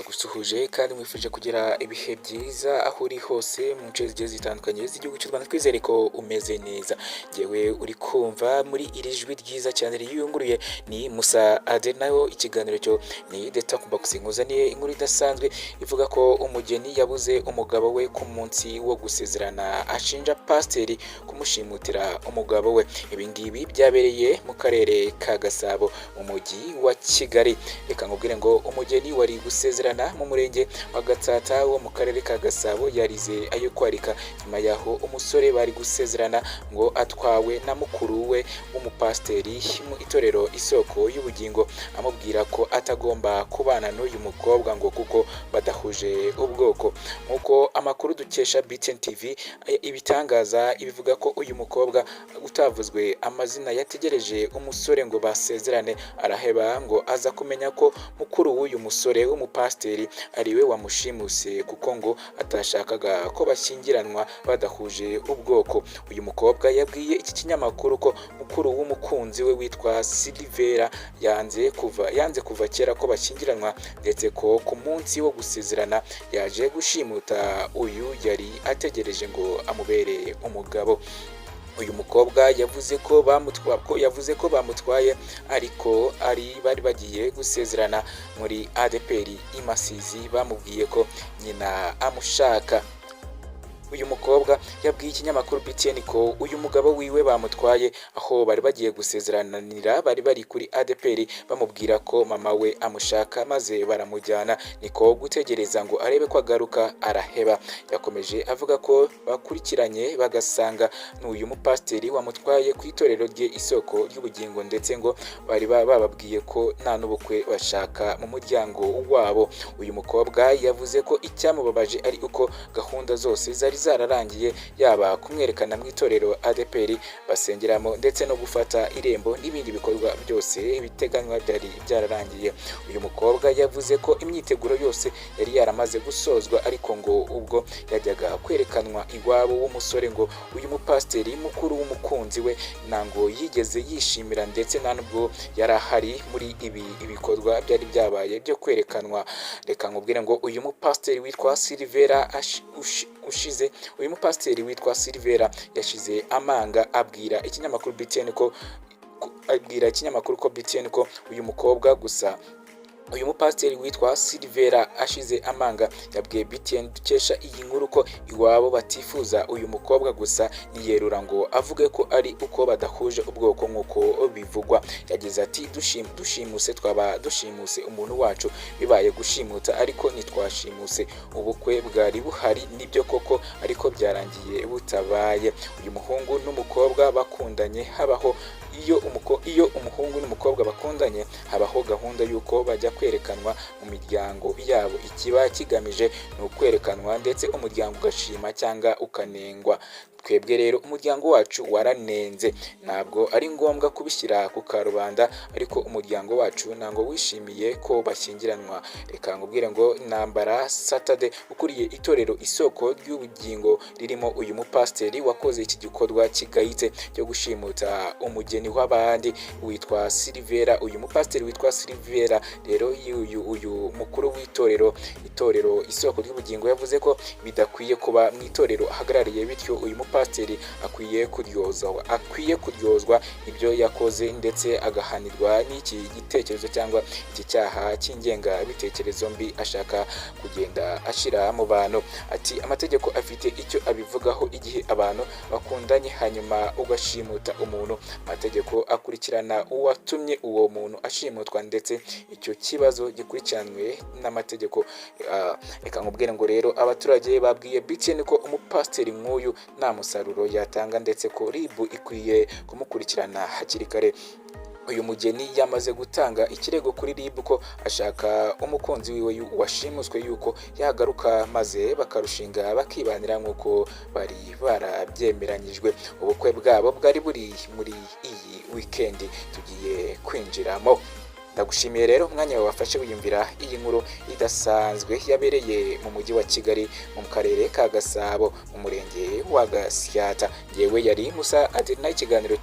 ndagusuhuje kandi mwifuje kugira ibihe byiza aho uri hose mu nce zigiye zitandukanye z'igihugu cy'u Rwanda. Twizere ko umeze neza. Njyewe uri kumva muri iri jwi ryiza cyane riyunguruye ni Musa Ade, nayo ikiganiro cyo ni The Talk Box. Nkuzaniye inkuru idasanzwe ivuga ko umugeni yabuze umugabo we ku munsi wo gusezerana, ashinja pasiteri kumushimutira umugabo we. Ibi ngibi byabereye mu karere ka Gasabo mu mujyi wa Kigali. Reka nkubwire ngo umugeni wari gusezerana mu murenge wa Gatsata wo mu karere ka Gasabo yarize ayo kwarika nyuma yaho umusore bari gusezerana ngo atwawe na mukuru we w'umupasiteri mu itorero Isoko y'Ubugingo, amubwira ko atagomba kubana n'uyu mukobwa ngo kuko badahuje ubwoko. Nk'uko amakuru dukesha BTN TV ibitangaza ibivuga ko uyu mukobwa utavuzwe amazina yategereje umusore ngo basezerane, araheba ngo aza kumenya ko mukuru w'uyu musore w'umupasiteri ariwe wamushimuse kuko ngo atashakaga ko bashyingiranwa badahuje ubwoko. Uyu mukobwa yabwiye iki kinyamakuru ko mukuru w'umukunzi we witwa Silvera yanze kuva kera ko bashyingiranwa, ndetse ko ku munsi wo gusezerana yaje gushimuta uyu yari ategereje ngo amubere umugabo. Uyu mukobwa yavuze ko bamutwaye ariko bari bagiye gusezerana muri ADPR Imasizi, bamubwiye ko nyina amushaka. Uyu mukobwa yabwiye ikinyamakuru BTN ko uyu mugabo wiwe bamutwaye aho bari bagiye gusezerananira, bari bari kuri ADPR bamubwira ko mama we amushaka, maze baramujyana, niko gutegereza ngo arebe ko agaruka, araheba. Yakomeje avuga ko bakurikiranye bagasanga n'uyu mupasiteri wamutwaye ku itorero rye Isoko y'Ubugingo, ndetse ngo bari bababwiye ko nta n'ubukwe bashaka mu muryango wabo. Uyu mukobwa yavuze ko icyamubabaje ari uko gahunda zose zari zararangiye, yaba kumwerekana mu itorero ADPR basengeramo ndetse no gufata irembo n'ibindi bikorwa byose biteganywa byari byararangiye. Uyu mukobwa yavuze ko imyiteguro yose yari yaramaze gusozwa, ariko ngo ubwo yajyaga kwerekanwa iwabo w'umusore ngo uyu mupasiteri mukuru w'umukunzi we ntango yigeze yishimira, ndetse nta nubwo yari ahari muri ibi ibikorwa byari byabaye byo kwerekanwa. Reka nkubwire ngo uyu mupasiteri witwa Silvera yashize amanga abwira ikinyamakuru BTN ko uyu mukobwa gusa. Uyu mupasiteri witwa Silvera ashize amanga yabwiye BTN dukesha iyi nkuru ko iwabo batifuza uyu mukobwa gusa, niyerura ngo avuge ko ari uko badahuje ubwoko nk'uko bivugwa. Yagize ati twaba dushimuse umuntu wacu, bibaye gushimuta ariko ntitwashimuse. Ubukwe bwari buhari nibyo koko, ariko byarangiye butabaye. Uyu muhungu n'umukobwa bakundanye habaho iyo umuhungu n'umukobwa bakundanye habaho gahunda y'uko bajya kwerekanwa mu miryango yabo. Ikiba kigamije ni ukwerekanwa, ndetse umuryango ugashima cyangwa ukanengwa. Twebwe rero umuryango wacu waranenze, ntabwo ari ngombwa kubishyira ku karubanda, ariko umuryango wacu ntabwo wishimiye ko bashyingiranwa. Reka nkubwire ngo Ntambara Saturday ukuriye itorero Isoko ry'Ubugingo ririmo uyu mupasiteri wakoze iki gikorwa kigayitse cyo gushimuta umugeni w'abandi witwa Silvera. Uyu mupasiteri witwa Silvera rero uyu mukuru w'itorero Isoko ry'Ubugingo yavuze ko bidakwiye kuba mu itorero ahagarariye, bityo uyu pasiteri akwiye kuryozwa ibyo yakoze, ndetse agahanirwa n'iki gitekerezo cyangwa iki cyaha cy'ingengabitekerezo mbi ashaka kugenda ashyira mu bantu. Ati amategeko afite icyo abivugaho igihe abantu bakundanye hanyuma ugashimuta umuntu. Amategeko akurikirana uwatumye uwo muntu ashimutwa, ndetse icyo kibazo gikurikiranwe n'amategeko. Reka nkubwire ngo rero abaturage babwiye BTN ko umupasiteri nk'uyu nta musaruro yatanga, ndetse ko RIB ikwiye kumukurikirana hakiri kare. Uyu mugeni yamaze gutanga ikirego kuri RIB ko ashaka umukunzi wiwe washimuswe yuko yagaruka maze bakarushinga bakibanira nk'uko bari barabyemeranyijwe. Ubukwe bwabo bwari buri muri iyi weekend tugiye kwinjiramo. Ndagushimiye rero umwanya wawe wafashe wiyumvira iyi nkuru idasanzwe yabereye mu mujyi wa Kigali mu karere ka Gasabo mu murenge wa Gasyata. Yewe yari Musa Ade, ikiganiro